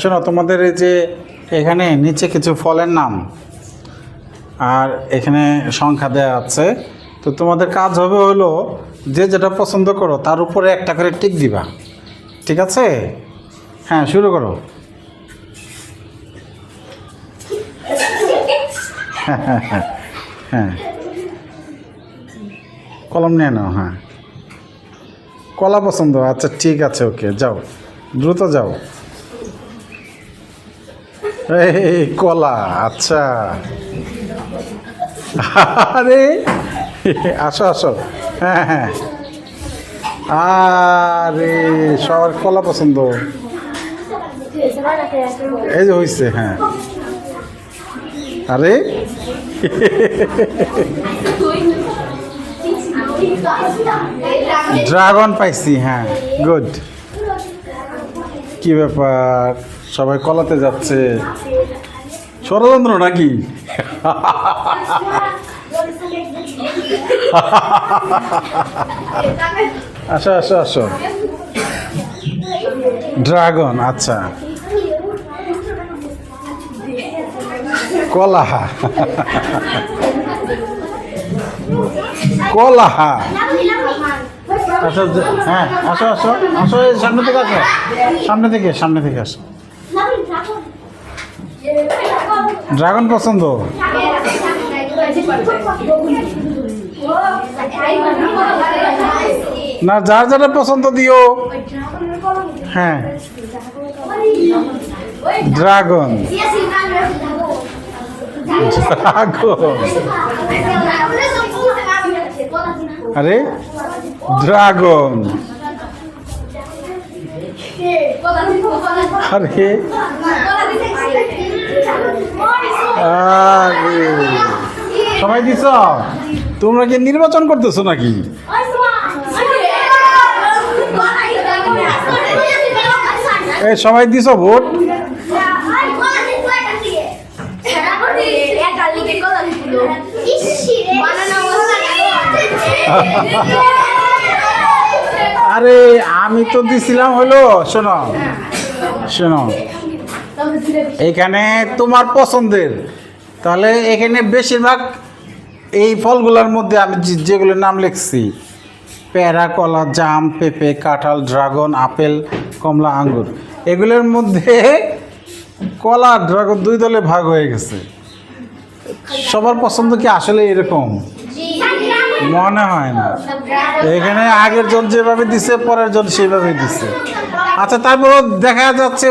শোনো, তোমাদের এই যে এখানে নিচে কিছু ফলের নাম আর এখানে সংখ্যা দেওয়া আছে। তো তোমাদের কাজ হবে হলো যে যেটা পছন্দ করো তার উপরে একটা করে টিক দিবা, ঠিক আছে? হ্যাঁ, শুরু করো। হ্যাঁ হ্যাঁ হ্যাঁ হ্যাঁ, কলম নিয়ে নাও। হ্যাঁ, কলা পছন্দ, আচ্ছা ঠিক আছে, ওকে, যাও, দ্রুত যাও। এই কলা, আচ্ছা। আরে আসো আসো, হ্যাঁ হ্যাঁ, আরে সবার কলা পছন্দ, এই যে হয়েছে। হ্যাঁ, আরে ড্রাগন পাইছি। হ্যাঁ, গুড। কি ব্যাপার, সবাই কলাতে যাচ্ছে? ষড়যন্ত্র নাকি? আসো আসো আসো, ড্রাগন, আচ্ছা, কলা, কলা, আচ্ছা। হ্যাঁ, আসো আসো আসো, সামনে থেকে আসো, সামনে থেকে আসো। ড্রাগন পছন্দ না? যার যারা পছন্দ দিও। হ্যাঁ, ড্রাগন, ড্রাগন, আরে ড্রাগন, আরে আরে সবাই দিছ? তোমরা কি নির্বাচন করতেছো নাকি? এই সবাই দিছ ভোট? আরে আমি তো দিছিলাম হলো, শোনো শোনো, এখানে তোমার পছন্দের, তাহলে এখানে বেশিরভাগ এই ফলগুলোর মধ্যে আমি যেগুলোর নাম লিখছি, পেয়ারা, কলা, জাম, পেঁপে, কাঁঠাল, ড্রাগন, আপেল, কমলা, আঙ্গুর, এগুলোর মধ্যে কলা ড্রাগন দুই দলে ভাগ হয়ে গেছে। সবার পছন্দ কি আসলে এরকম? মনে হয় না। এখানে আগের জন যেভাবে দিছে পরের জন সেভাবে দিছে। আচ্ছা, তারপর দেখা যাচ্ছে